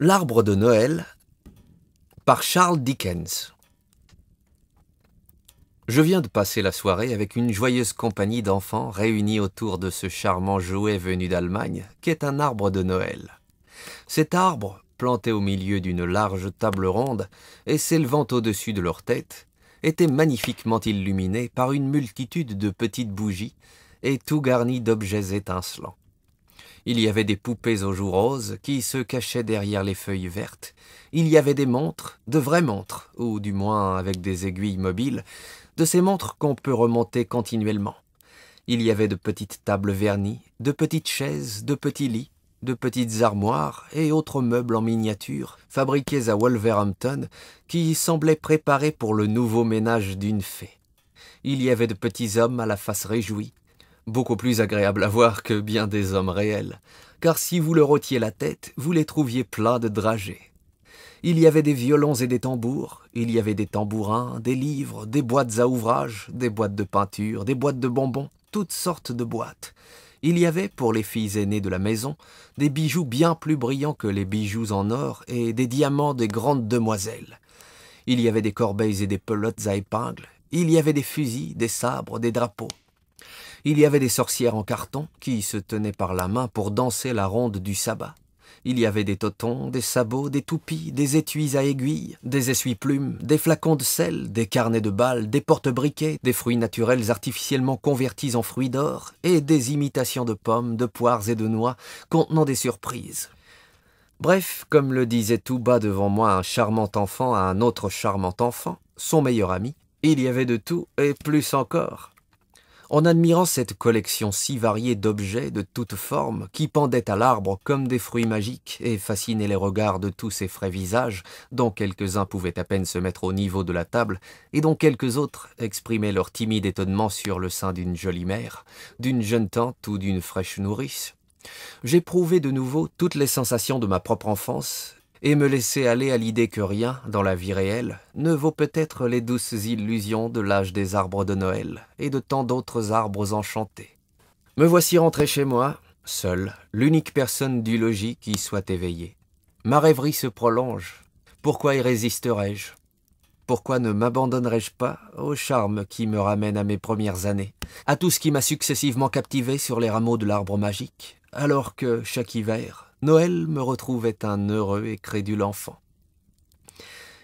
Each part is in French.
L'arbre de Noël par Charles Dickens. Je viens de passer la soirée avec une joyeuse compagnie d'enfants réunis autour de ce charmant jouet venu d'Allemagne, qui est un arbre de Noël. Cet arbre, planté au milieu d'une large table ronde et s'élevant au-dessus de leur tête, était magnifiquement illuminé par une multitude de petites bougies et tout garni d'objets étincelants. Il y avait des poupées aux joues roses qui se cachaient derrière les feuilles vertes. Il y avait des montres, de vraies montres, ou du moins avec des aiguilles mobiles, de ces montres qu'on peut remonter continuellement. Il y avait de petites tables vernies, de petites chaises, de petits lits, de petites armoires et autres meubles en miniature, fabriqués à Wolverhampton, qui semblaient préparés pour le nouveau ménage d'une fée. Il y avait de petits hommes à la face réjouie, beaucoup plus agréable à voir que bien des hommes réels, car si vous leur ôtiez la tête, vous les trouviez pleins de dragées. Il y avait des violons et des tambours, il y avait des tambourins, des livres, des boîtes à ouvrage, des boîtes de peinture, des boîtes de bonbons, toutes sortes de boîtes. Il y avait, pour les filles aînées de la maison, des bijoux bien plus brillants que les bijoux en or et des diamants des grandes demoiselles. Il y avait des corbeilles et des pelotes à épingles, il y avait des fusils, des sabres, des drapeaux. Il y avait des sorcières en carton qui se tenaient par la main pour danser la ronde du sabbat. Il y avait des totons, des sabots, des toupies, des étuis à aiguilles, des essuie-plumes, des flacons de sel, des carnets de balles, des porte-briquets, des fruits naturels artificiellement convertis en fruits d'or et des imitations de pommes, de poires et de noix contenant des surprises. Bref, comme le disait tout bas devant moi un charmant enfant à un autre charmant enfant, son meilleur ami, il y avait de tout et plus encore. En admirant cette collection si variée d'objets de toutes formes qui pendaient à l'arbre comme des fruits magiques et fascinaient les regards de tous ces frais visages, dont quelques-uns pouvaient à peine se mettre au niveau de la table et dont quelques autres exprimaient leur timide étonnement sur le sein d'une jolie mère, d'une jeune tante ou d'une fraîche nourrice, j'éprouvais de nouveau toutes les sensations de ma propre enfance et me laisser aller à l'idée que rien, dans la vie réelle, ne vaut peut-être les douces illusions de l'âge des arbres de Noël et de tant d'autres arbres enchantés. Me voici rentré chez moi, seul, l'unique personne du logis qui soit éveillée. Ma rêverie se prolonge. Pourquoi y résisterais-je? Pourquoi ne m'abandonnerais-je pas au charme qui me ramène à mes premières années, à tout ce qui m'a successivement captivé sur les rameaux de l'arbre magique, alors que, chaque hiver, Noël me retrouvait un heureux et crédule enfant.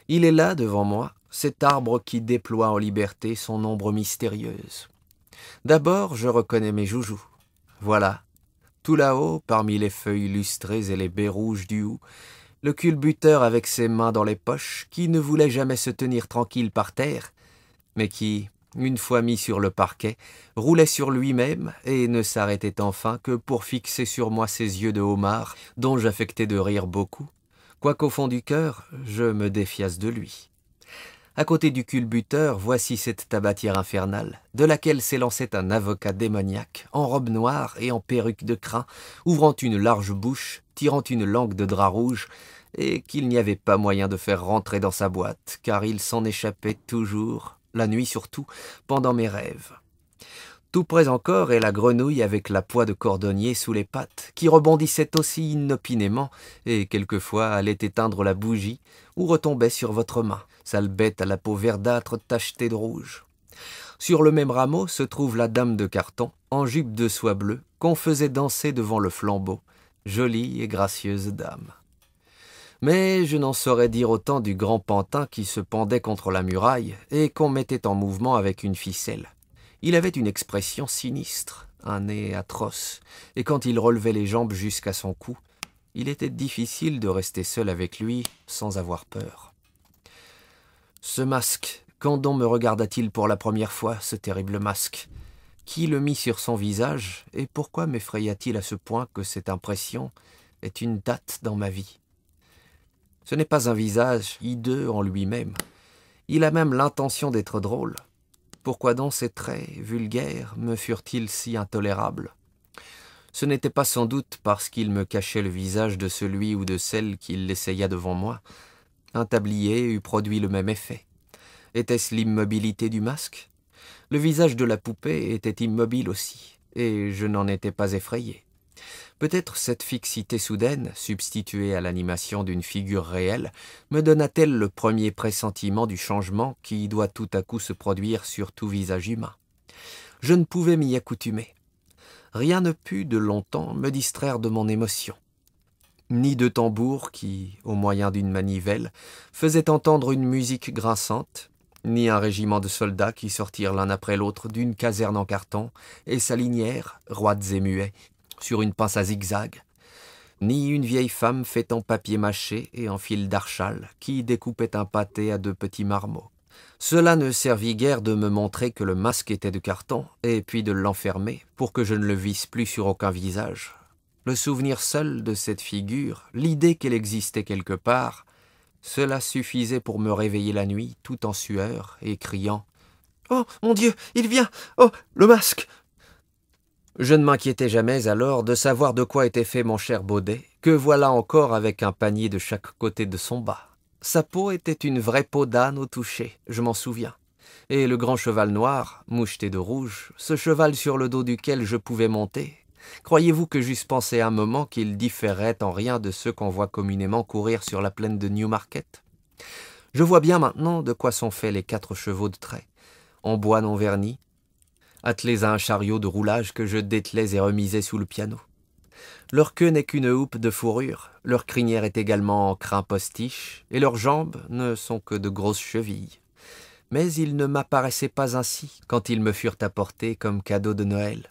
Il est là, devant moi, cet arbre qui déploie en liberté son ombre mystérieuse. D'abord, je reconnais mes joujoux. Voilà, tout là-haut, parmi les feuilles lustrées et les baies rouges du houx, le culbuteur avec ses mains dans les poches, qui ne voulait jamais se tenir tranquille par terre, mais qui, une fois mis sur le parquet, roulait sur lui-même et ne s'arrêtait enfin que pour fixer sur moi ses yeux de homard, dont j'affectais de rire beaucoup, quoiqu'au fond du cœur, je me défiasse de lui. À côté du culbuteur, voici cette tabatière infernale, de laquelle s'élançait un avocat démoniaque, en robe noire et en perruque de crin, ouvrant une large bouche, tirant une langue de drap rouge, et qu'il n'y avait pas moyen de faire rentrer dans sa boîte, car il s'en échappait toujours, la nuit surtout, pendant mes rêves. Tout près encore est la grenouille avec la poix de cordonnier sous les pattes, qui rebondissait aussi inopinément, et quelquefois allait éteindre la bougie, ou retombait sur votre main, sale bête à la peau verdâtre tachetée de rouge. Sur le même rameau se trouve la dame de carton, en jupe de soie bleue, qu'on faisait danser devant le flambeau, jolie et gracieuse dame. Mais je n'en saurais dire autant du grand pantin qui se pendait contre la muraille et qu'on mettait en mouvement avec une ficelle. Il avait une expression sinistre, un nez atroce, et quand il relevait les jambes jusqu'à son cou, il était difficile de rester seul avec lui sans avoir peur. Ce masque, quand on me regarda-t-il pour la première fois, ce terrible masque? Qui le mit sur son visage, et pourquoi m'effraya-t-il à ce point que cette impression est une date dans ma vie? Ce n'est pas un visage hideux en lui-même. Il a même l'intention d'être drôle. Pourquoi donc ces traits vulgaires me furent-ils si intolérables? Ce n'était pas sans doute parce qu'il me cachait le visage de celui ou de celle qui l'essaya devant moi. Un tablier eût produit le même effet. Était-ce l'immobilité du masque? Le visage de la poupée était immobile aussi, et je n'en étais pas effrayé. Peut-être cette fixité soudaine, substituée à l'animation d'une figure réelle, me donna-t-elle le premier pressentiment du changement qui doit tout à coup se produire sur tout visage humain. Je ne pouvais m'y accoutumer. Rien ne put de longtemps me distraire de mon émotion. Ni de tambour qui, au moyen d'une manivelle, faisait entendre une musique grinçante, ni un régiment de soldats qui sortirent l'un après l'autre d'une caserne en carton et s'alignèrent, roides et muets, sur une pince à zigzag, ni une vieille femme faite en papier mâché et en fil d'archal qui découpait un pâté à 2 petits marmots. Cela ne servit guère de me montrer que le masque était de carton, et puis de l'enfermer pour que je ne le visse plus sur aucun visage. Le souvenir seul de cette figure, l'idée qu'elle existait quelque part, cela suffisait pour me réveiller la nuit, tout en sueur, et criant « Oh, mon Dieu, il vient! Oh, le masque !» Je ne m'inquiétais jamais alors de savoir de quoi était fait mon cher Baudet, que voilà encore avec un panier de chaque côté de son bas. Sa peau était une vraie peau d'âne au toucher, je m'en souviens. Et le grand cheval noir, moucheté de rouge, ce cheval sur le dos duquel je pouvais monter, croyez-vous que j'eusse pensé un moment qu'il différerait en rien de ceux qu'on voit communément courir sur la plaine de Newmarket? Je vois bien maintenant de quoi sont faits les 4 chevaux de trait, en bois non verni, attelés à un chariot de roulage que je dételais et remisais sous le piano. Leur queue n'est qu'une houppe de fourrure, leur crinière est également en crin postiche, et leurs jambes ne sont que de grosses chevilles. Mais ils ne m'apparaissaient pas ainsi quand ils me furent apportés comme cadeau de Noël.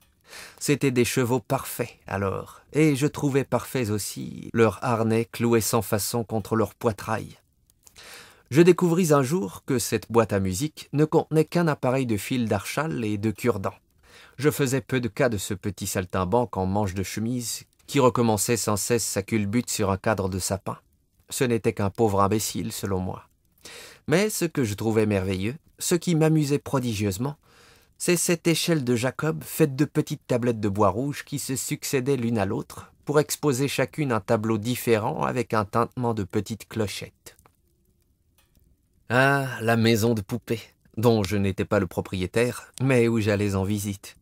C'étaient des chevaux parfaits, alors, et je trouvais parfaits aussi leurs harnais cloués sans façon contre leur poitrail. Je découvris un jour que cette boîte à musique ne contenait qu'un appareil de fil d'archal et de cure-dents. Je faisais peu de cas de ce petit saltimbanque en manche de chemise qui recommençait sans cesse sa culbute sur un cadre de sapin. Ce n'était qu'un pauvre imbécile, selon moi. Mais ce que je trouvais merveilleux, ce qui m'amusait prodigieusement, c'est cette échelle de Jacob faite de petites tablettes de bois rouge qui se succédaient l'une à l'autre pour exposer chacune un tableau différent avec un tintement de petites clochettes. Ah, la maison de poupées, dont je n'étais pas le propriétaire, mais où j'allais en visite.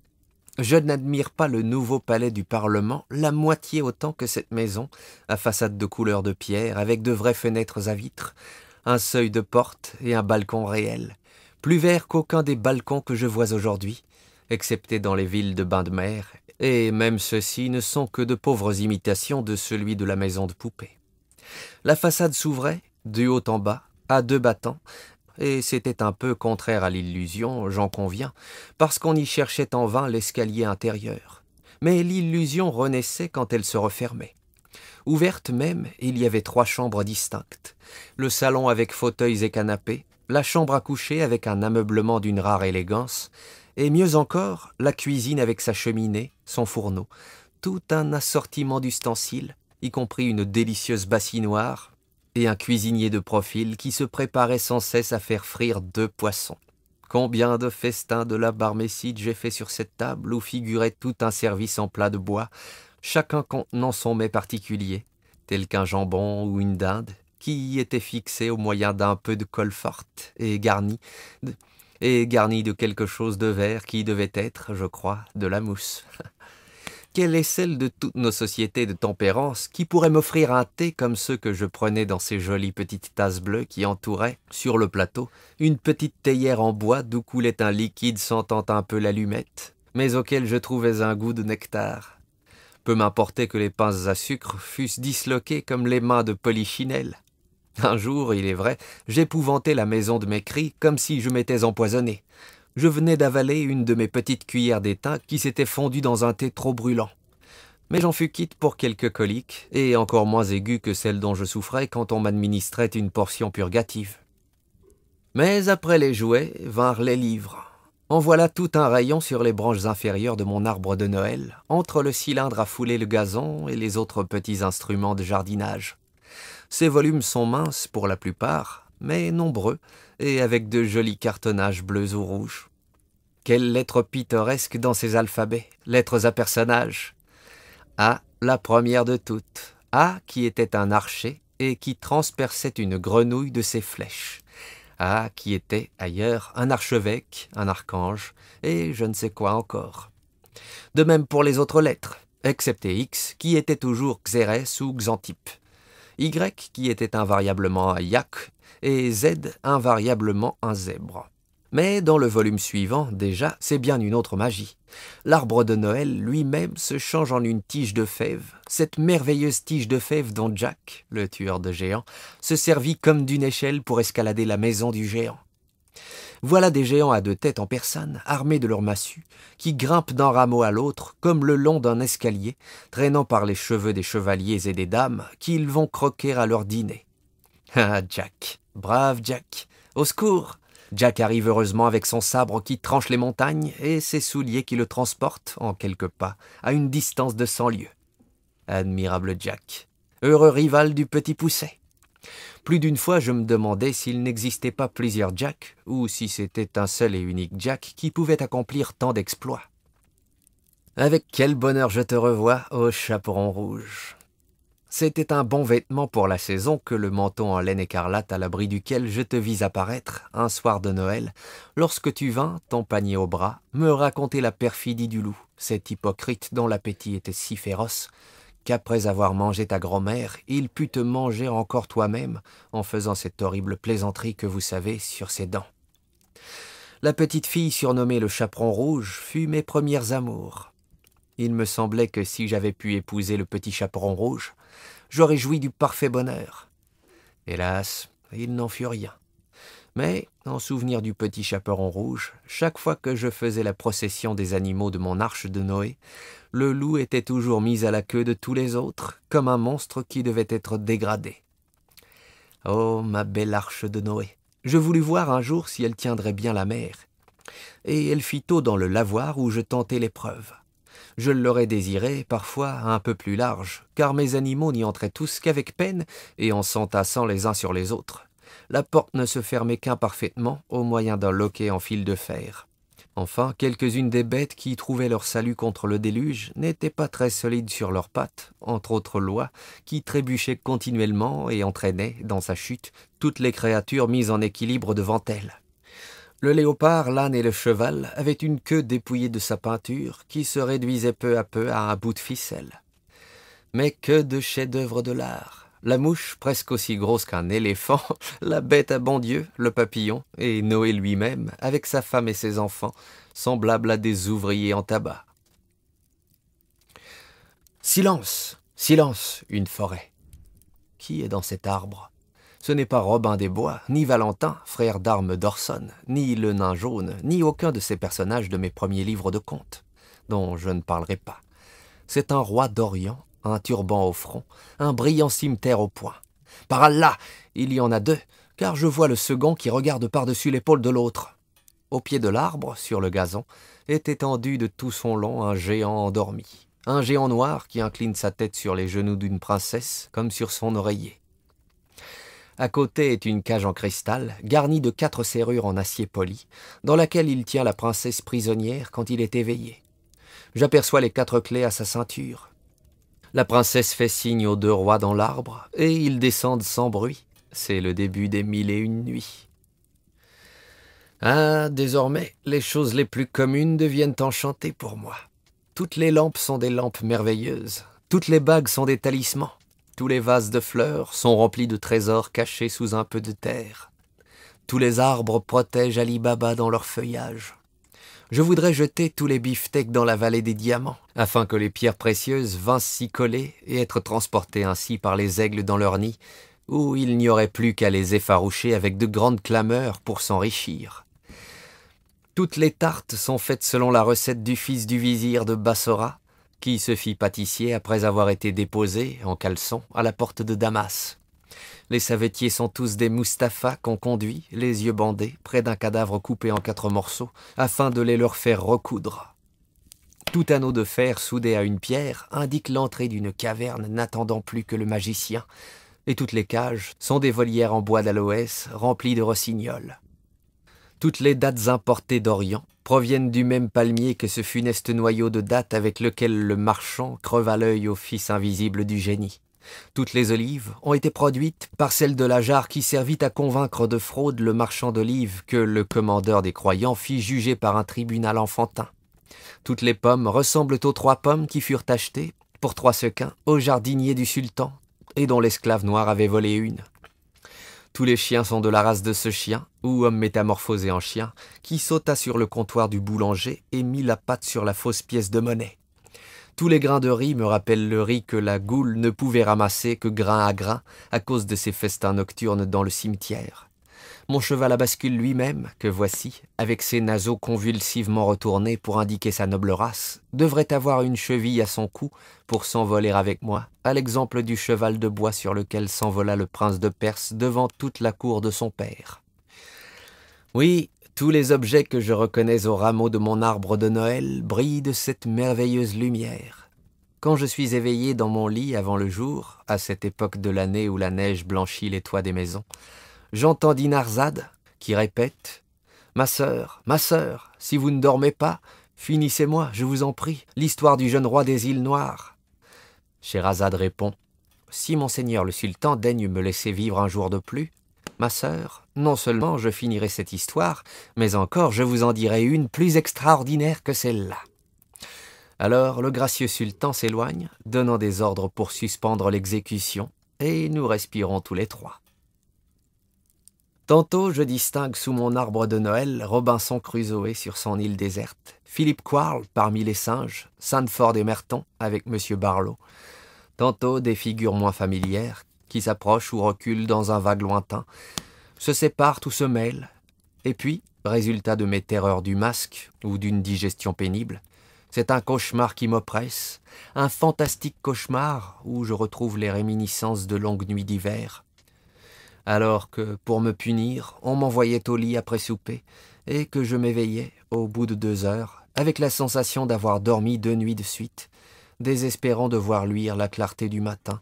Je n'admire pas le nouveau palais du Parlement la moitié autant que cette maison, à façade de couleur de pierre, avec de vraies fenêtres à vitres, un seuil de porte et un balcon réel, plus vert qu'aucun des balcons que je vois aujourd'hui, excepté dans les villes de bains de mer, et même ceux-ci ne sont que de pauvres imitations de celui de la maison de poupée. La façade s'ouvrait, du haut en bas, à 2 battants, et c'était un peu contraire à l'illusion, j'en conviens, parce qu'on y cherchait en vain l'escalier intérieur. Mais l'illusion renaissait quand elle se refermait. Ouverte même, il y avait 3 chambres distinctes. Le salon avec fauteuils et canapés, la chambre à coucher avec un ameublement d'une rare élégance, et mieux encore, la cuisine avec sa cheminée, son fourneau, tout un assortiment d'ustensiles, y compris une délicieuse bassinoire, et un cuisinier de profil qui se préparait sans cesse à faire frire 2 poissons. Combien de festins de la Barmécide j'ai fait sur cette table où figurait tout un service en plat de bois, chacun contenant son mets particulier, tel qu'un jambon ou une dinde, qui y était fixé au moyen d'un peu de colle forte et garni de quelque chose de vert qui devait être, je crois, de la mousse. Quelle est celle de toutes nos sociétés de tempérance qui pourrait m'offrir un thé comme ceux que je prenais dans ces jolies petites tasses bleues qui entouraient, sur le plateau, une petite théière en bois d'où coulait un liquide sentant un peu l'allumette, mais auquel je trouvais un goût de nectar. Peu m'importait que les pinces à sucre fussent disloquées comme les mains de Polichinelle. Un jour, il est vrai, j'épouvantais la maison de mes cris comme si je m'étais empoisonné. Je venais d'avaler une de mes petites cuillères d'étain qui s'était fondue dans un thé trop brûlant. Mais j'en fus quitte pour quelques coliques, et encore moins aiguës que celles dont je souffrais quand on m'administrait une portion purgative. Mais après les jouets, vinrent les livres. En voilà tout un rayon sur les branches inférieures de mon arbre de Noël, entre le cylindre à fouler le gazon et les autres petits instruments de jardinage. Ces volumes sont minces pour la plupart, mais nombreux, et avec de jolis cartonnages bleus ou rouges. Quelles lettres pittoresques dans ces alphabets, lettres à personnages. A, la première de toutes. A, qui était un archer et qui transperçait une grenouille de ses flèches. A, qui était, ailleurs, un archevêque, un archange, et je ne sais quoi encore. De même pour les autres lettres. excepté X, qui était toujours Xérès ou Xantippe, Y, qui était invariablement un yak, et Z, invariablement un zèbre. Mais dans le volume suivant, déjà, c'est bien une autre magie. L'arbre de Noël lui-même se change en une tige de fèves, cette merveilleuse tige de fèves dont Jack, le tueur de géants, se servit comme d'une échelle pour escalader la maison du géant. Voilà des géants à deux têtes en personne, armés de leurs massues, qui grimpent d'un rameau à l'autre, comme le long d'un escalier, traînant par les cheveux des chevaliers et des dames, qu'ils vont croquer à leur dîner. Ah, Jack, brave Jack, au secours! Jack arrive heureusement avec son sabre qui tranche les montagnes et ses souliers qui le transportent, en quelques pas, à une distance de 100 lieues. Admirable Jack, heureux rival du petit Poucet. Plus d'une fois, je me demandais s'il n'existait pas plusieurs Jack, ou si c'était un seul et unique Jack qui pouvait accomplir tant d'exploits. Avec quel bonheur je te revois, ô chaperon rouge! C'était un bon vêtement pour la saison que le manteau en laine écarlate à l'abri duquel je te vis apparaître, un soir de Noël, lorsque tu vins, ton panier au bras, me raconter la perfidie du loup, cet hypocrite dont l'appétit était si féroce, qu'après avoir mangé ta grand-mère, il put te manger encore toi-même, en faisant cette horrible plaisanterie que vous savez sur ses dents. La petite fille surnommée le chaperon rouge fut mes premières amours. Il me semblait que si j'avais pu épouser le petit chaperon rouge, j'aurais joui du parfait bonheur. Hélas, il n'en fut rien. Mais, en souvenir du petit chaperon rouge, chaque fois que je faisais la procession des animaux de mon arche de Noé, le loup était toujours mis à la queue de tous les autres, comme un monstre qui devait être dégradé. Oh, ma belle arche de Noé! Je voulus voir un jour si elle tiendrait bien la mer. Et elle fit eau dans le lavoir où je tentais l'épreuve. Je l'aurais désiré, parfois, un peu plus large, car mes animaux n'y entraient tous qu'avec peine et en s'entassant les uns sur les autres. La porte ne se fermait qu'imparfaitement, au moyen d'un loquet en fil de fer. Enfin, quelques-unes des bêtes qui trouvaient leur salut contre le déluge n'étaient pas très solides sur leurs pattes, entre autres lois, qui trébuchaient continuellement et entraînaient, dans sa chute, toutes les créatures mises en équilibre devant elles. Le léopard, l'âne et le cheval avaient une queue dépouillée de sa peinture qui se réduisait peu à peu à un bout de ficelle. Mais que de chefs-d'œuvre de l'art! La mouche, presque aussi grosse qu'un éléphant, la bête à bon Dieu, le papillon, et Noé lui-même, avec sa femme et ses enfants, semblables à des ouvriers en tabac. Silence! Silence! Une forêt. Qui est dans cet arbre? Ce n'est pas Robin des Bois, ni Valentin, frère d'armes d'Orson, ni le nain jaune, ni aucun de ces personnages de mes premiers livres de contes, dont je ne parlerai pas. C'est un roi d'Orient, un turban au front, un brillant cimeterre au poing. Par Allah, il y en a deux, car je vois le second qui regarde par-dessus l'épaule de l'autre. Au pied de l'arbre, sur le gazon, est étendu de tout son long un géant endormi, un géant noir qui incline sa tête sur les genoux d'une princesse, comme sur son oreiller. À côté est une cage en cristal, garnie de 4 serrures en acier poli, dans laquelle il tient la princesse prisonnière quand il est éveillé. J'aperçois les 4 clés à sa ceinture. La princesse fait signe aux 2 rois dans l'arbre, et ils descendent sans bruit. C'est le début des 1001 nuits. Ah, désormais, les choses les plus communes deviennent enchantées pour moi. Toutes les lampes sont des lampes merveilleuses, toutes les bagues sont des talismans. Tous les vases de fleurs sont remplis de trésors cachés sous un peu de terre. Tous les arbres protègent Ali Baba dans leur feuillage. Je voudrais jeter tous les beefsteaks dans la vallée des diamants, afin que les pierres précieuses vinssent s'y coller et être transportées ainsi par les aigles dans leur nid, où il n'y aurait plus qu'à les effaroucher avec de grandes clameurs pour s'enrichir. Toutes les tartes sont faites selon la recette du fils du vizir de Bassora, qui se fit pâtissier après avoir été déposé, en caleçon, à la porte de Damas. Les savetiers sont tous des Mustapha qu'on conduit, les yeux bandés, près d'un cadavre coupé en 4 morceaux, afin de les leur faire recoudre. Tout anneau de fer soudé à une pierre indique l'entrée d'une caverne n'attendant plus que le magicien, et toutes les cages sont des volières en bois d'aloès remplies de rossignols. Toutes les dattes importées d'Orient proviennent du même palmier que ce funeste noyau de dattes avec lequel le marchand creva l'œil au fils invisible du génie. Toutes les olives ont été produites par celle de la jarre qui servit à convaincre de fraude le marchand d'olives que le commandeur des croyants fit juger par un tribunal enfantin. Toutes les pommes ressemblent aux 3 pommes qui furent achetées, pour 3 sequins, au jardinier du sultan, et dont l'esclave noir avait volé une. Tous les chiens sont de la race de ce chien, ou homme métamorphosé en chien, qui sauta sur le comptoir du boulanger et mit la patte sur la fausse pièce de monnaie. Tous les grains de riz me rappellent le riz que la goule ne pouvait ramasser que grain à grain à cause de ses festins nocturnes dans le cimetière. Mon cheval à bascule lui-même, que voici, avec ses naseaux convulsivement retournés pour indiquer sa noble race, devrait avoir une cheville à son cou pour s'envoler avec moi, à l'exemple du cheval de bois sur lequel s'envola le prince de Perse devant toute la cour de son père. Oui, tous les objets que je reconnais au rameau de mon arbre de Noël brillent de cette merveilleuse lumière. Quand je suis éveillé dans mon lit avant le jour, à cette époque de l'année où la neige blanchit les toits des maisons, j'entends Dinarzade qui répète « ma sœur, si vous ne dormez pas, finissez-moi, je vous en prie, l'histoire du jeune roi des îles Noires. » Scheherazade répond « Si monseigneur le sultan daigne me laisser vivre un jour de plus, ma sœur, non seulement je finirai cette histoire, mais encore je vous en dirai une plus extraordinaire que celle-là. » Alors le gracieux sultan s'éloigne, donnant des ordres pour suspendre l'exécution, et nous respirons tous les 3. Tantôt je distingue sous mon arbre de Noël Robinson Crusoé sur son île déserte, Philip Quarle parmi les singes, Sandford et Merton avec M. Barlow. Tantôt des figures moins familières, qui s'approchent ou reculent dans un vague lointain, se séparent ou se mêlent, et puis, résultat de mes terreurs du masque ou d'une digestion pénible, c'est un cauchemar qui m'oppresse, un fantastique cauchemar où je retrouve les réminiscences de longues nuits d'hiver. Alors que, pour me punir, on m'envoyait au lit après souper, et que je m'éveillais, au bout de 2 heures, avec la sensation d'avoir dormi 2 nuits de suite, désespérant de voir luire la clarté du matin,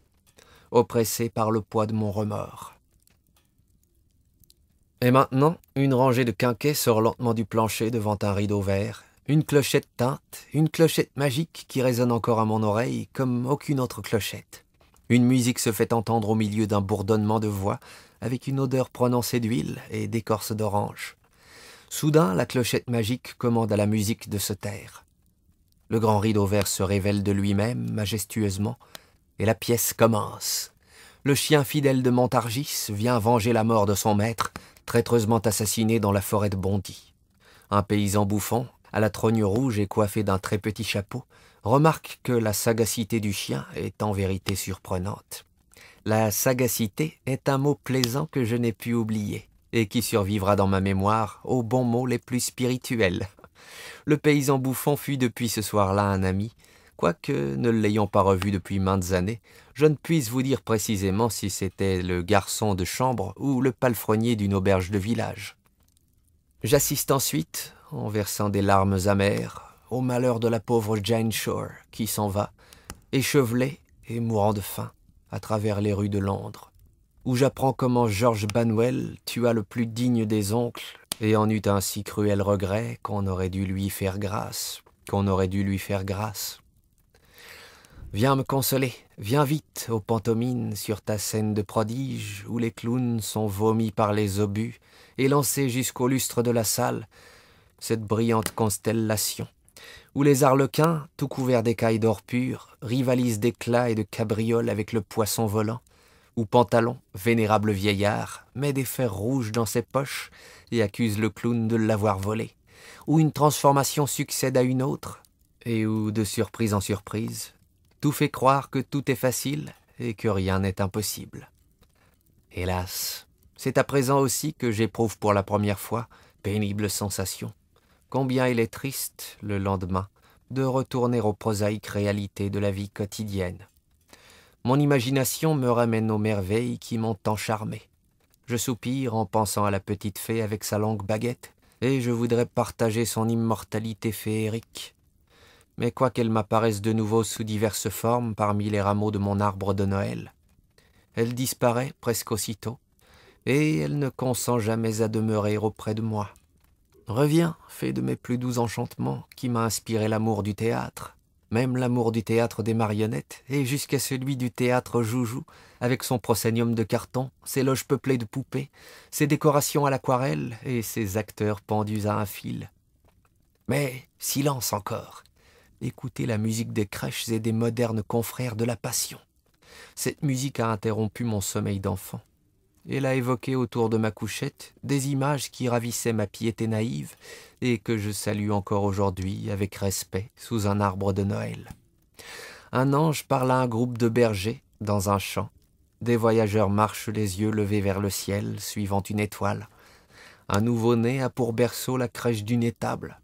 oppressé par le poids de mon remords. Et maintenant, une rangée de quinquets sort lentement du plancher devant un rideau vert, une clochette teinte, une clochette magique qui résonne encore à mon oreille comme aucune autre clochette. Une musique se fait entendre au milieu d'un bourdonnement de voix, avec une odeur prononcée d'huile et d'écorce d'orange. Soudain, la clochette magique commande à la musique de se taire. Le grand rideau vert se révèle de lui-même, majestueusement, et la pièce commence. Le chien fidèle de Montargis vient venger la mort de son maître, traîtreusement assassiné dans la forêt de Bondy. Un paysan bouffon, à la trogne rouge et coiffé d'un très petit chapeau, remarque que la sagacité du chien est en vérité surprenante. La sagacité est un mot plaisant que je n'ai pu oublier, et qui survivra dans ma mémoire aux bons mots les plus spirituels. Le paysan bouffon fut depuis ce soir-là un ami, quoique, ne l'ayant pas revu depuis maintes années, je ne puisse vous dire précisément si c'était le garçon de chambre ou le palefrenier d'une auberge de village. J'assiste ensuite, en versant des larmes amères, au malheur de la pauvre Jane Shore, qui s'en va, échevelée et mourant de faim, à travers les rues de Londres, où j'apprends comment George Banwell tua le plus digne des oncles, et en eut un si cruel regret qu'on aurait dû lui faire grâce, Viens me consoler, viens vite, ô Pantomime, sur ta scène de prodige, où les clowns sont vomis par les obus, et lancés jusqu'au lustre de la salle, cette brillante constellation, où les arlequins, tout couverts d'écailles d'or pur, rivalisent d'éclats et de cabrioles avec le poisson volant, où Pantalon, vénérable vieillard, met des fers rouges dans ses poches et accuse le clown de l'avoir volé, où une transformation succède à une autre, et où, de surprise en surprise, tout fait croire que tout est facile et que rien n'est impossible. Hélas, c'est à présent aussi que j'éprouve pour la première fois pénible sensation. Combien il est triste, le lendemain, de retourner aux prosaïques réalités de la vie quotidienne. Mon imagination me ramène aux merveilles qui m'ont tant charmé. Je soupire en pensant à la petite fée avec sa longue baguette, et je voudrais partager son immortalité féerique. Mais quoiqu'elle m'apparaisse de nouveau sous diverses formes parmi les rameaux de mon arbre de Noël, elle disparaît presque aussitôt, et elle ne consent jamais à demeurer auprès de moi. Reviens, fée de mes plus doux enchantements, qui m'a inspiré l'amour du théâtre, même l'amour du théâtre des marionnettes, et jusqu'à celui du théâtre Joujou, avec son proscénium de carton, ses loges peuplées de poupées, ses décorations à l'aquarelle et ses acteurs pendus à un fil. Mais silence encore. Écoutez la musique des crèches et des modernes confrères de la Passion. Cette musique a interrompu mon sommeil d'enfant. Elle a évoqué autour de ma couchette des images qui ravissaient ma piété naïve et que je salue encore aujourd'hui avec respect sous un arbre de Noël. Un ange parle à un groupe de bergers dans un champ. Des voyageurs marchent les yeux levés vers le ciel, suivant une étoile. Un nouveau-né a pour berceau la crèche d'une étable.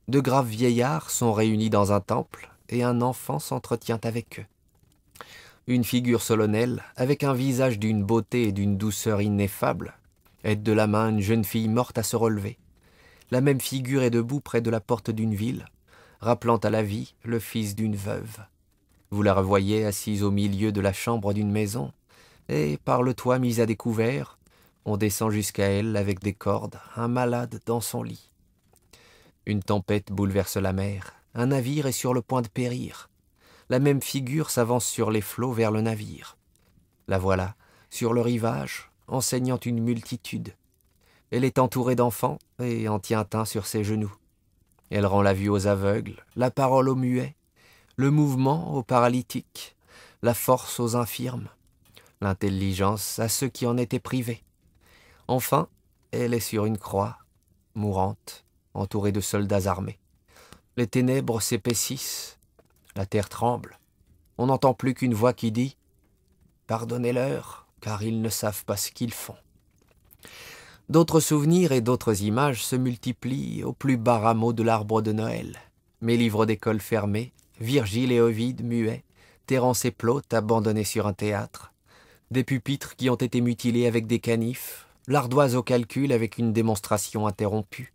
De graves vieillards sont réunis dans un temple et un enfant s'entretient avec eux. Une figure solennelle, avec un visage d'une beauté et d'une douceur ineffables, aide de la main une jeune fille morte à se relever. La même figure est debout près de la porte d'une ville, rappelant à la vie le fils d'une veuve. Vous la revoyez assise au milieu de la chambre d'une maison, et par le toit mis à découvert, on descend jusqu'à elle avec des cordes, un malade dans son lit. Une tempête bouleverse la mer, un navire est sur le point de périr. La même figure s'avance sur les flots vers le navire. La voilà, sur le rivage, enseignant une multitude. Elle est entourée d'enfants et en tient un sur ses genoux. Elle rend la vue aux aveugles, la parole aux muets, le mouvement aux paralytiques, la force aux infirmes, l'intelligence à ceux qui en étaient privés. Enfin, elle est sur une croix, mourante, entourée de soldats armés. Les ténèbres s'épaississent, la terre tremble. On n'entend plus qu'une voix qui dit « Pardonnez-leur, car ils ne savent pas ce qu'ils font ». D'autres souvenirs et d'autres images se multiplient au plus bas rameau de l'arbre de Noël. Mes livres d'école fermés, Virgile et Ovide muets, Terence et Plaute abandonnés sur un théâtre, des pupitres qui ont été mutilés avec des canifs, l'ardoise au calcul avec une démonstration interrompue,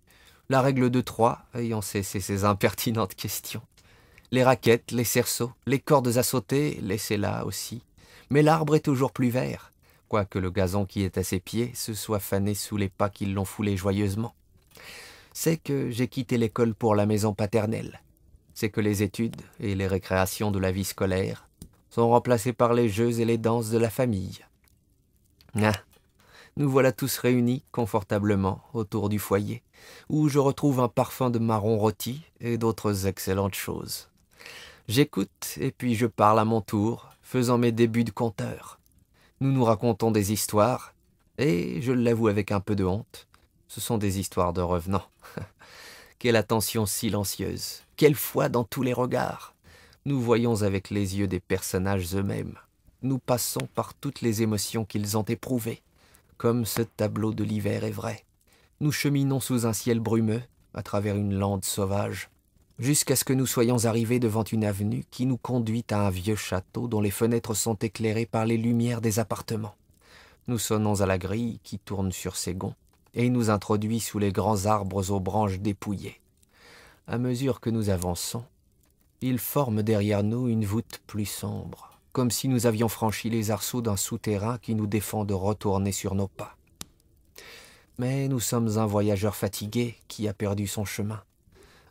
la règle de 3 ayant cessé ses impertinentes questions. Les raquettes, les cerceaux, les cordes à sauter, laissez là aussi. Mais l'arbre est toujours plus vert, quoique le gazon qui est à ses pieds se soit fané sous les pas qui l'ont foulé joyeusement. C'est que j'ai quitté l'école pour la maison paternelle. C'est que les études et les récréations de la vie scolaire sont remplacées par les jeux et les danses de la famille. Ah, nous voilà tous réunis confortablement autour du foyer, où je retrouve un parfum de marron rôti et d'autres excellentes choses. J'écoute et puis je parle à mon tour, faisant mes débuts de conteur. Nous nous racontons des histoires, et je l'avoue avec un peu de honte, ce sont des histoires de revenants. Quelle attention silencieuse, quelle foi dans tous les regards. Nous voyons avec les yeux des personnages eux-mêmes. Nous passons par toutes les émotions qu'ils ont éprouvées. Comme ce tableau de l'hiver est vrai. Nous cheminons sous un ciel brumeux, à travers une lande sauvage, jusqu'à ce que nous soyons arrivés devant une avenue qui nous conduit à un vieux château dont les fenêtres sont éclairées par les lumières des appartements. Nous sonnons à la grille qui tourne sur ses gonds et nous introduit sous les grands arbres aux branches dépouillées. À mesure que nous avançons, ils forment derrière nous une voûte plus sombre, comme si nous avions franchi les arceaux d'un souterrain qui nous défend de retourner sur nos pas. Mais nous sommes un voyageur fatigué qui a perdu son chemin.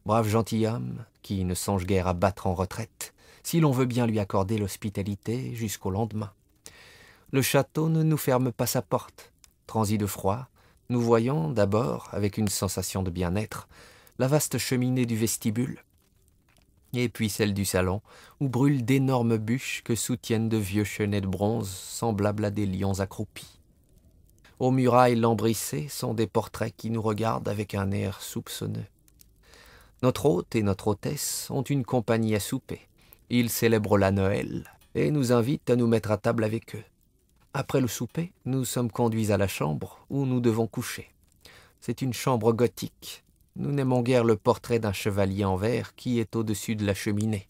Brave gentilhomme qui ne songe guère à battre en retraite, si l'on veut bien lui accorder l'hospitalité jusqu'au lendemain. Le château ne nous ferme pas sa porte. Transi de froid, nous voyons d'abord, avec une sensation de bien-être, la vaste cheminée du vestibule, et puis celle du salon, où brûlent d'énormes bûches que soutiennent de vieux chenets de bronze semblables à des lions accroupis. Aux murailles lambrissées sont des portraits qui nous regardent avec un air soupçonneux. Notre hôte et notre hôtesse ont une compagnie à souper. Ils célèbrent la Noël et nous invitent à nous mettre à table avec eux. Après le souper, nous sommes conduits à la chambre où nous devons coucher. C'est une chambre gothique. Nous n'aimons guère le portrait d'un chevalier en verre qui est au-dessus de la cheminée.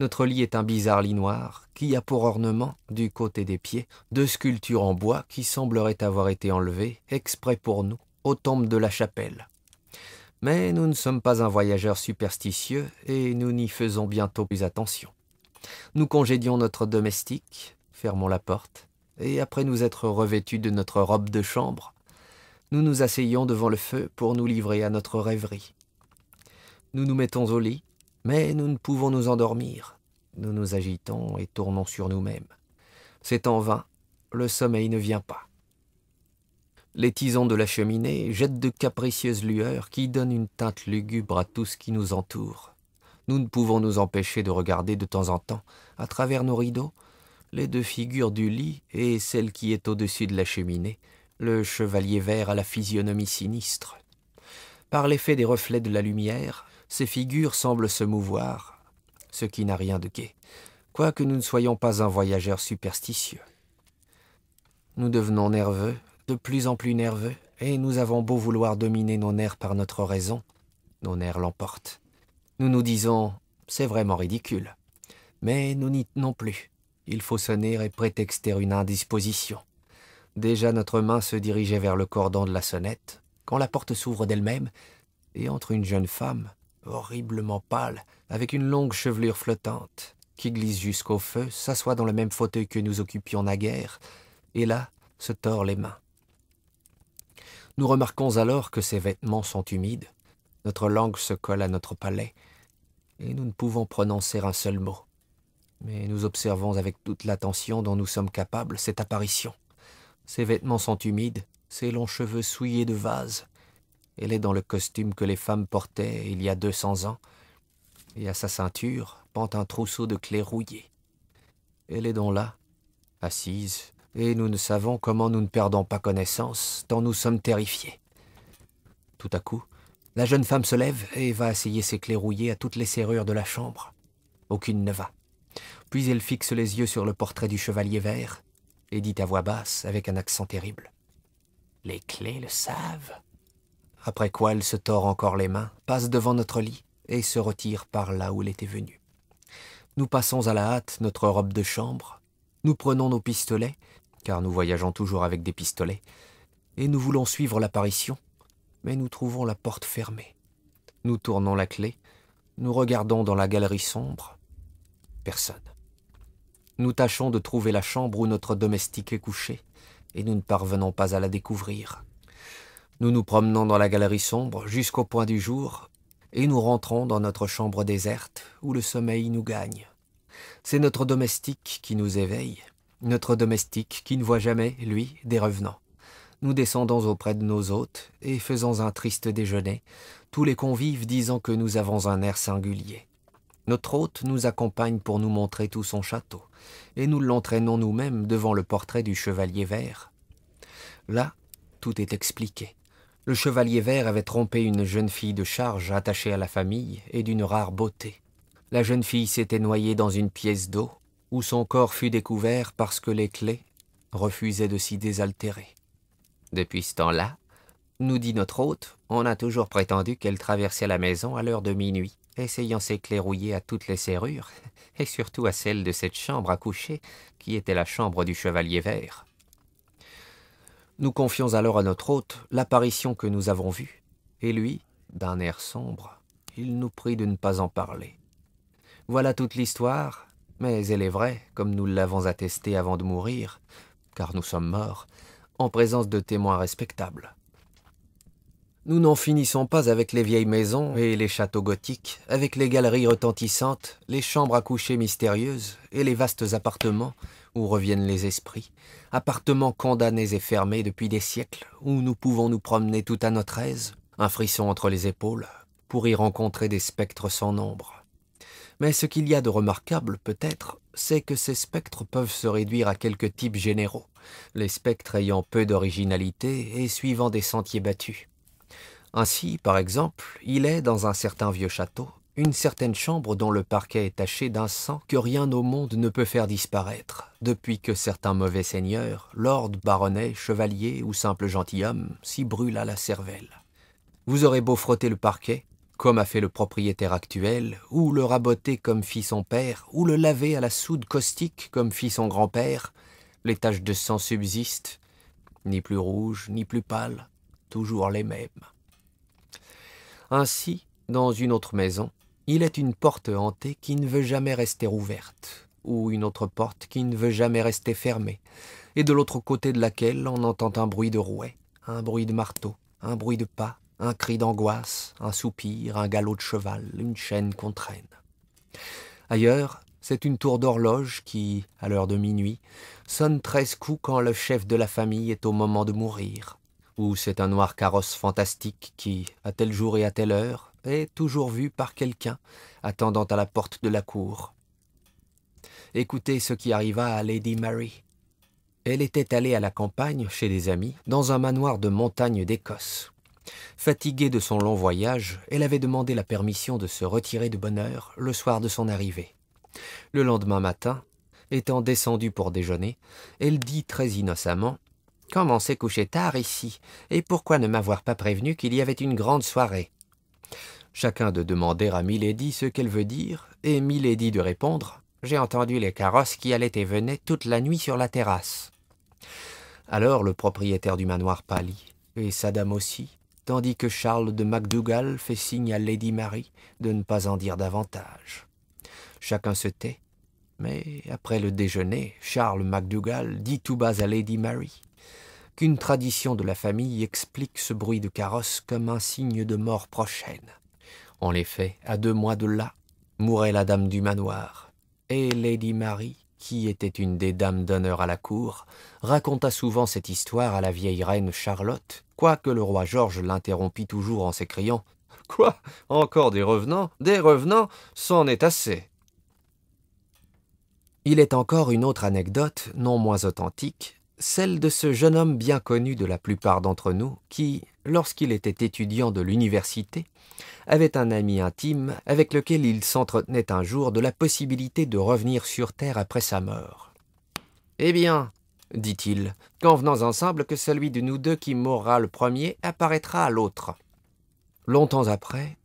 Notre lit est un bizarre lit noir qui a pour ornement, du côté des pieds, 2 sculptures en bois qui sembleraient avoir été enlevées, exprès pour nous, aux tombes de la chapelle. Mais nous ne sommes pas un voyageur superstitieux et nous n'y faisons bientôt plus attention. Nous congédions notre domestique, fermons la porte, et après nous être revêtus de notre robe de chambre, nous nous asseyons devant le feu pour nous livrer à notre rêverie. Nous nous mettons au lit, mais nous ne pouvons nous endormir. Nous nous agitons et tournons sur nous-mêmes. C'est en vain, le sommeil ne vient pas. Les tisons de la cheminée jettent de capricieuses lueurs qui donnent une teinte lugubre à tout ce qui nous entoure. Nous ne pouvons nous empêcher de regarder de temps en temps, à travers nos rideaux, les deux figures du lit et celle qui est au-dessus de la cheminée, le chevalier vert à la physionomie sinistre. Par l'effet des reflets de la lumière, ces figures semblent se mouvoir, ce qui n'a rien de gai, quoique nous ne soyons pas un voyageur superstitieux. Nous devenons nerveux, de plus en plus nerveux, et nous avons beau vouloir dominer nos nerfs par notre raison, nos nerfs l'emportent. Nous nous disons « c'est vraiment ridicule », mais nous n'y tenons plus. Il faut sonner et prétexter une indisposition. Déjà notre main se dirigeait vers le cordon de la sonnette, quand la porte s'ouvre d'elle-même, et entre une jeune femme, horriblement pâle, avec une longue chevelure flottante, qui glisse jusqu'au feu, s'assoit dans le même fauteuil que nous occupions naguère, et là se tord les mains. Nous remarquons alors que ses vêtements sont humides, notre langue se colle à notre palais, et nous ne pouvons prononcer un seul mot. Mais nous observons avec toute l'attention dont nous sommes capables cette apparition. Ses vêtements sont humides, ses longs cheveux souillés de vase. Elle est dans le costume que les femmes portaient il y a 200 ans, et à sa ceinture pend un trousseau de clés rouillées. Elle est donc là, assise, et nous ne savons comment nous ne perdons pas connaissance, tant nous sommes terrifiés. Tout à coup, la jeune femme se lève et va essayer ses clés rouillées à toutes les serrures de la chambre. Aucune ne va. Puis elle fixe les yeux sur le portrait du chevalier vert et dit à voix basse, avec un accent terrible, « Les clés le savent !» Après quoi elle se tord encore les mains, passe devant notre lit et se retire par là où elle était venue. Nous passons à la hâte notre robe de chambre, nous prenons nos pistolets, car nous voyageons toujours avec des pistolets, et nous voulons suivre l'apparition, mais nous trouvons la porte fermée. Nous tournons la clé, nous regardons dans la galerie sombre, personne. Nous tâchons de trouver la chambre où notre domestique est couché, et nous ne parvenons pas à la découvrir. Nous nous promenons dans la galerie sombre jusqu'au point du jour, et nous rentrons dans notre chambre déserte où le sommeil nous gagne. C'est notre domestique qui nous éveille, notre domestique qui ne voit jamais, lui, des revenants. Nous descendons auprès de nos hôtes et faisons un triste déjeuner, tous les convives disant que nous avons un air singulier. Notre hôte nous accompagne pour nous montrer tout son château, et nous l'entraînons nous-mêmes devant le portrait du chevalier vert. Là, tout est expliqué. Le chevalier vert avait trompé une jeune fille de charge attachée à la famille et d'une rare beauté. La jeune fille s'était noyée dans une pièce d'eau, où son corps fut découvert parce que les clés refusaient de s'y désaltérer. Depuis ce temps-là, nous dit notre hôte, on a toujours prétendu qu'elle traversait la maison à l'heure de minuit, essayant ses clés rouillées à toutes les serrures, et surtout à celle de cette chambre à coucher, qui était la chambre du chevalier vert. Nous confions alors à notre hôte l'apparition que nous avons vue, et lui, d'un air sombre, il nous prie de ne pas en parler. Voilà toute l'histoire, mais elle est vraie, comme nous l'avons attesté avant de mourir, car nous sommes morts, en présence de témoins respectables. Nous n'en finissons pas avec les vieilles maisons et les châteaux gothiques, avec les galeries retentissantes, les chambres à coucher mystérieuses et les vastes appartements où reviennent les esprits, appartements condamnés et fermés depuis des siècles, où nous pouvons nous promener tout à notre aise, un frisson entre les épaules, pour y rencontrer des spectres sans nombre. Mais ce qu'il y a de remarquable, peut-être, c'est que ces spectres peuvent se réduire à quelques types généraux, les spectres ayant peu d'originalité et suivant des sentiers battus. Ainsi, par exemple, il est, dans un certain vieux château, une certaine chambre dont le parquet est taché d'un sang que rien au monde ne peut faire disparaître, depuis que certains mauvais seigneurs, lords, baronnets, chevaliers ou simples gentilshommes, s'y brûlent à la cervelle. Vous aurez beau frotter le parquet, comme a fait le propriétaire actuel, ou le raboter comme fit son père, ou le laver à la soude caustique comme fit son grand-père, les taches de sang subsistent, ni plus rouges, ni plus pâles, toujours les mêmes. Ainsi, dans une autre maison, il est une porte hantée qui ne veut jamais rester ouverte, ou une autre porte qui ne veut jamais rester fermée, et de l'autre côté de laquelle on entend un bruit de rouet, un bruit de marteau, un bruit de pas, un cri d'angoisse, un soupir, un galop de cheval, une chaîne qu'on traîne. Ailleurs, c'est une tour d'horloge qui, à l'heure de minuit, sonne 13 coups quand le chef de la famille est au moment de mourir, ou c'est un noir carrosse fantastique qui, à tel jour et à telle heure, est toujours vu par quelqu'un attendant à la porte de la cour. Écoutez ce qui arriva à Lady Mary. Elle était allée à la campagne, chez des amis, dans un manoir de montagne d'Écosse. Fatiguée de son long voyage, elle avait demandé la permission de se retirer de bonne heure le soir de son arrivée. Le lendemain matin, étant descendue pour déjeuner, elle dit très innocemment « Comment s'est couché tard ici, et pourquoi ne m'avoir pas prévenu qu'il y avait une grande soirée ?» Chacun de demander à Milady ce qu'elle veut dire, et Milady de répondre « J'ai entendu les carrosses qui allaient et venaient toute la nuit sur la terrasse. » Alors le propriétaire du manoir pâlit, et sa dame aussi, tandis que Charles de MacDougall fait signe à Lady Mary de ne pas en dire davantage. Chacun se tait, mais après le déjeuner, Charles MacDougall dit tout bas à Lady Mary qu'une tradition de la famille explique ce bruit de carrosse comme un signe de mort prochaine. En effet, à 2 mois de là, mourait la dame du manoir, et Lady Mary, qui était une des dames d'honneur à la cour, raconta souvent cette histoire à la vieille reine Charlotte, quoique le roi George l'interrompit toujours en s'écriant « Quoi? Encore des revenants? Des revenants? C'en est assez !» Il est encore une autre anecdote, non moins authentique, celle de ce jeune homme bien connu de la plupart d'entre nous, qui, lorsqu'il était étudiant de l'université, avait un ami intime avec lequel il s'entretenait un jour de la possibilité de revenir sur terre après sa mort. « Eh bien, dit-il, convenons ensemble que celui de nous deux qui mourra le premier apparaîtra à l'autre. » Longtemps après,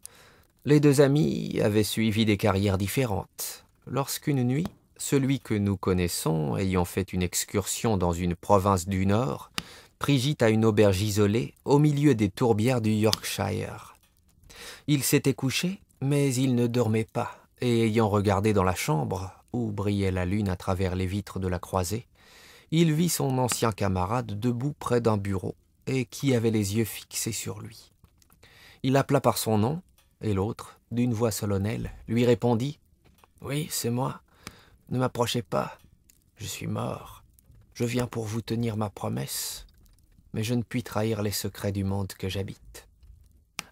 les deux amis avaient suivi des carrières différentes, lorsqu'une nuit, celui que nous connaissons, ayant fait une excursion dans une province du Nord, prit gîte à une auberge isolée au milieu des tourbières du Yorkshire. Il s'était couché, mais il ne dormait pas, et ayant regardé dans la chambre, où brillait la lune à travers les vitres de la croisée, il vit son ancien camarade debout près d'un bureau, et qui avait les yeux fixés sur lui. Il appela par son nom, et l'autre, d'une voix solennelle, lui répondit « Oui, c'est moi. Ne m'approchez pas, je suis mort. Je viens pour vous tenir ma promesse, mais je ne puis trahir les secrets du monde que j'habite. »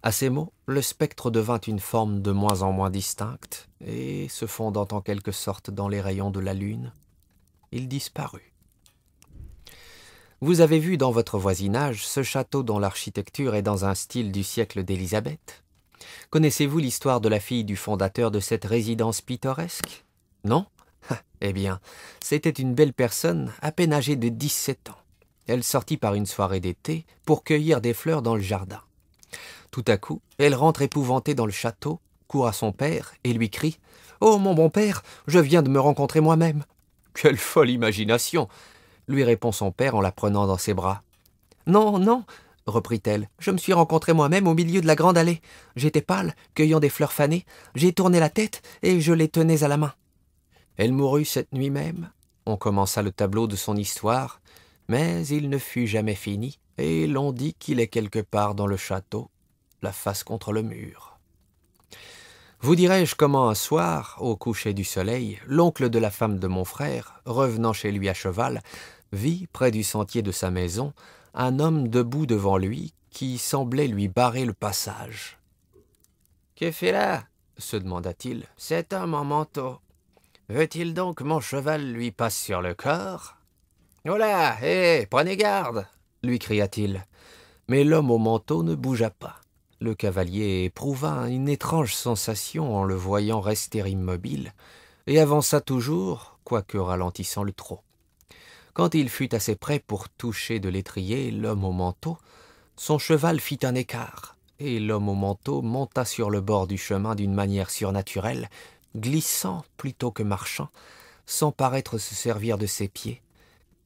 À ces mots, le spectre devint une forme de moins en moins distincte, et, se fondant en quelque sorte dans les rayons de la lune, il disparut. Vous avez vu dans votre voisinage ce château dont l'architecture est dans un style du siècle d'Élisabeth. Connaissez-vous l'histoire de la fille du fondateur de cette résidence pittoresque? Non? Eh bien, c'était une belle personne, à peine âgée de 17 ans. Elle sortit par une soirée d'été pour cueillir des fleurs dans le jardin. Tout à coup, elle rentre épouvantée dans le château, court à son père et lui crie « Oh, mon bon père, je viens de me rencontrer moi-même !»« Quelle folle imagination !» lui répond son père en la prenant dans ses bras. « Non, non, reprit-elle, je me suis rencontrée moi-même au milieu de la grande allée. J'étais pâle, cueillant des fleurs fanées, j'ai tourné la tête et je les tenais à la main. » Elle mourut cette nuit même. On commença le tableau de son histoire, mais il ne fut jamais fini, et l'on dit qu'il est quelque part dans le château, la face contre le mur. Vous dirai-je comment un soir, au coucher du soleil, l'oncle de la femme de mon frère, revenant chez lui à cheval, vit, près du sentier de sa maison, un homme debout devant lui qui semblait lui barrer le passage. « Que fait là ?» se demanda-t-il. « Cet homme en manteau. Veut-il donc que mon cheval lui passe sur le corps ?»« Oh là, hé, prenez garde !» lui cria-t-il. Mais l'homme au manteau ne bougea pas. Le cavalier éprouva une étrange sensation en le voyant rester immobile, et avança toujours, quoique ralentissant le trot. Quand il fut assez près pour toucher de l'étrier l'homme au manteau, son cheval fit un écart, et l'homme au manteau monta sur le bord du chemin d'une manière surnaturelle, glissant plutôt que marchant, sans paraître se servir de ses pieds,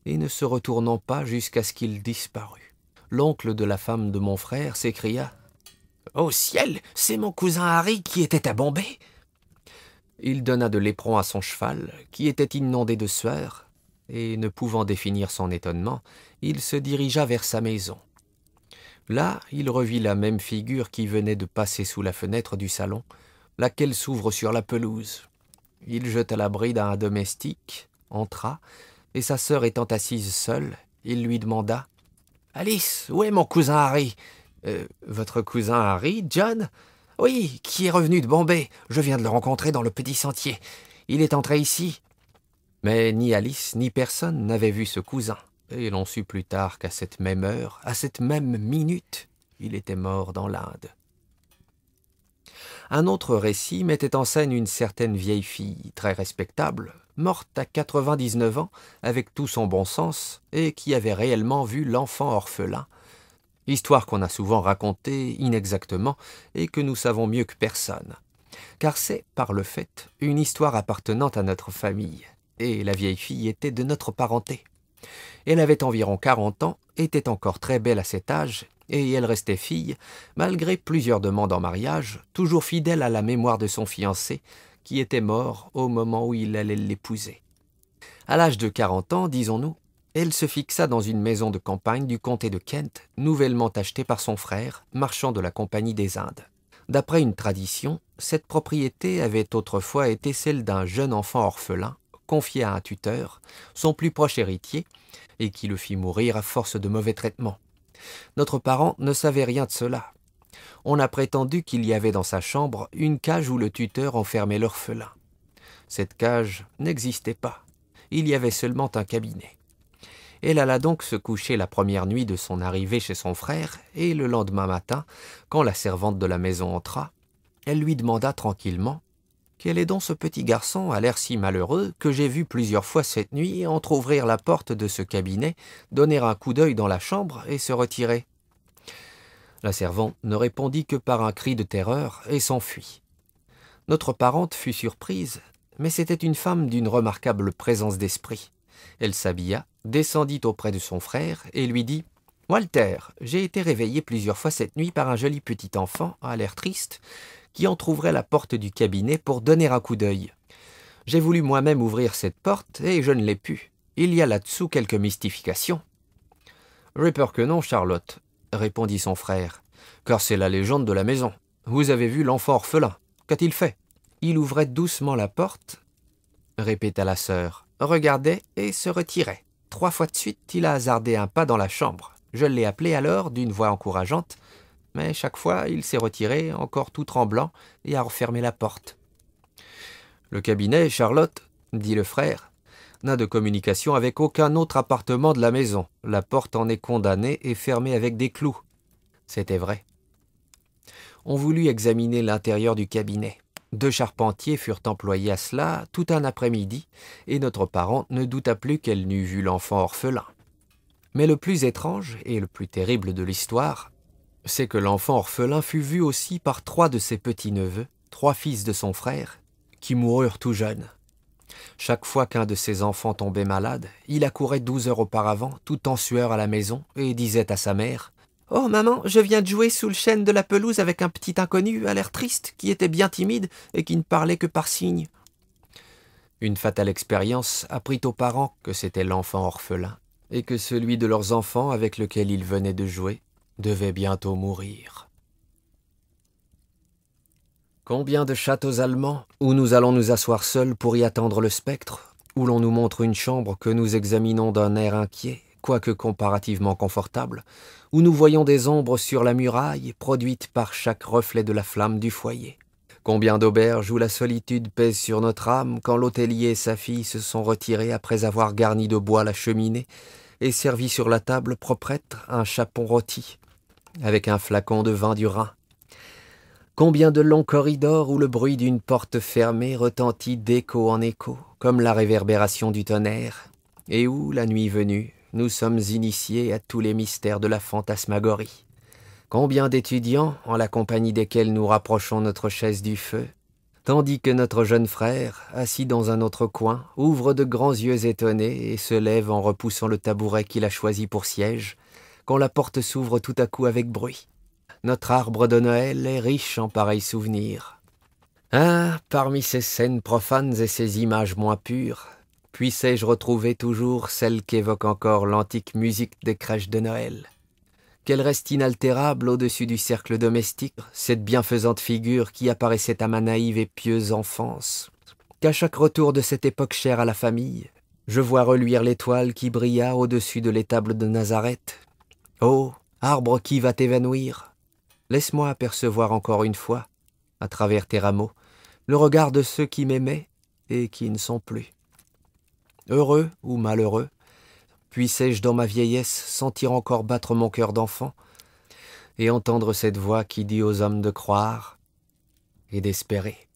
et ne se retournant pas jusqu'à ce qu'il disparût. L'oncle de la femme de mon frère s'écria « Au ciel, c'est mon cousin Harry qui était à Bombay !» Il donna de l'éperon à son cheval, qui était inondé de sueur, et, ne pouvant définir son étonnement, il se dirigea vers sa maison. Là, il revit la même figure qui venait de passer sous la fenêtre du salon, laquelle s'ouvre sur la pelouse. Il jeta la bride à un domestique, entra, et sa sœur étant assise seule, il lui demanda « Alice, où est mon cousin Harry ?»« Votre cousin Harry, John ?»« Oui, qui est revenu de Bombay. Je viens de le rencontrer dans le petit sentier. Il est entré ici. » Mais ni Alice ni personne n'avait vu ce cousin, et l'on sut plus tard qu'à cette même heure, à cette même minute, il était mort dans l'Inde. Un autre récit mettait en scène une certaine vieille fille, très respectable, morte à 99 ans, avec tout son bon sens, et qui avait réellement vu l'enfant orphelin. Histoire qu'on a souvent racontée inexactement, et que nous savons mieux que personne. Car c'est, par le fait, une histoire appartenant à notre famille, et la vieille fille était de notre parenté. Elle avait environ 40 ans, était encore très belle à cet âge, et elle restait fille, malgré plusieurs demandes en mariage, toujours fidèle à la mémoire de son fiancé, qui était mort au moment où il allait l'épouser. À l'âge de 40 ans, disons-nous, elle se fixa dans une maison de campagne du comté de Kent, nouvellement achetée par son frère, marchand de la Compagnie des Indes. D'après une tradition, cette propriété avait autrefois été celle d'un jeune enfant orphelin, confié à un tuteur, son plus proche héritier, et qui le fit mourir à force de mauvais traitements. Notre parent ne savait rien de cela. On a prétendu qu'il y avait dans sa chambre une cage où le tuteur enfermait l'orphelin. Cette cage n'existait pas. Il y avait seulement un cabinet. Elle alla donc se coucher la première nuit de son arrivée chez son frère, et le lendemain matin, quand la servante de la maison entra, elle lui demanda tranquillement « Quel est donc ce petit garçon à l'air si malheureux que j'ai vu plusieurs fois cette nuit entr'ouvrir la porte de ce cabinet, donner un coup d'œil dans la chambre et se retirer ?» La servante ne répondit que par un cri de terreur et s'enfuit. Notre parente fut surprise, mais c'était une femme d'une remarquable présence d'esprit. Elle s'habilla, descendit auprès de son frère et lui dit « Walter, j'ai été réveillée plusieurs fois cette nuit par un joli petit enfant, à l'air triste, qui entr'ouvrait la porte du cabinet pour donner un coup d'œil. J'ai voulu moi-même ouvrir cette porte et je ne l'ai pu. Il y a là-dessous quelques mystifications. »« J'ai peur que non, Charlotte, » répondit son frère, « car c'est la légende de la maison. Vous avez vu l'enfant orphelin. Qu'a-t-il fait ?»« Il ouvrait doucement la porte, » répéta la sœur, regardait et se retirait. 3 fois de suite, il a hasardé un pas dans la chambre. Je l'ai appelé alors d'une voix encourageante, mais chaque fois, il s'est retiré, encore tout tremblant, et a refermé la porte. « Le cabinet, Charlotte, » dit le frère, « n'a de communication avec aucun autre appartement de la maison. La porte en est condamnée et fermée avec des clous. » C'était vrai. On voulut examiner l'intérieur du cabinet. 2 charpentiers furent employés à cela tout un après-midi, et notre parente ne douta plus qu'elle n'eût vu l'enfant orphelin. Mais le plus étrange et le plus terrible de l'histoire, c'est que l'enfant orphelin fut vu aussi par 3 de ses petits-neveux, 3 fils de son frère, qui moururent tout jeunes. Chaque fois qu'un de ses enfants tombait malade, il accourait 12 heures auparavant, tout en sueur à la maison, et disait à sa mère « Oh, maman, je viens de jouer sous le chêne de la pelouse avec un petit inconnu à l'air triste, qui était bien timide et qui ne parlait que par signes. » Une fatale expérience apprit aux parents que c'était l'enfant orphelin, et que celui de leurs enfants avec lequel ils venaient de jouer devait bientôt mourir. Combien de châteaux allemands où nous allons nous asseoir seuls pour y attendre le spectre, où l'on nous montre une chambre que nous examinons d'un air inquiet, quoique comparativement confortable, où nous voyons des ombres sur la muraille produites par chaque reflet de la flamme du foyer. Combien d'auberges où la solitude pèse sur notre âme quand l'hôtelier et sa fille se sont retirés après avoir garni de bois la cheminée et servi sur la table proprette un chapon rôti, avec un flacon de vin du Rhin. Combien de longs corridors où le bruit d'une porte fermée retentit d'écho en écho, comme la réverbération du tonnerre, et où, la nuit venue, nous sommes initiés à tous les mystères de la fantasmagorie. Combien d'étudiants, en la compagnie desquels nous rapprochons notre chaise du feu, tandis que notre jeune frère, assis dans un autre coin, ouvre de grands yeux étonnés et se lève en repoussant le tabouret qu'il a choisi pour siège, quand la porte s'ouvre tout à coup avec bruit. Notre arbre de Noël est riche en pareils souvenirs. Ah, parmi ces scènes profanes et ces images moins pures, puissais-je retrouver toujours celle qu'évoque encore l'antique musique des crèches de Noël. Qu'elle reste inaltérable au-dessus du cercle domestique, cette bienfaisante figure qui apparaissait à ma naïve et pieuse enfance. Qu'à chaque retour de cette époque chère à la famille, je vois reluire l'étoile qui brilla au-dessus de l'étable de Nazareth, Ô arbre qui va t'évanouir, laisse-moi apercevoir encore une fois, à travers tes rameaux, le regard de ceux qui m'aimaient et qui ne sont plus. Heureux ou malheureux, puissais-je dans ma vieillesse sentir encore battre mon cœur d'enfant et entendre cette voix qui dit aux hommes de croire et d'espérer.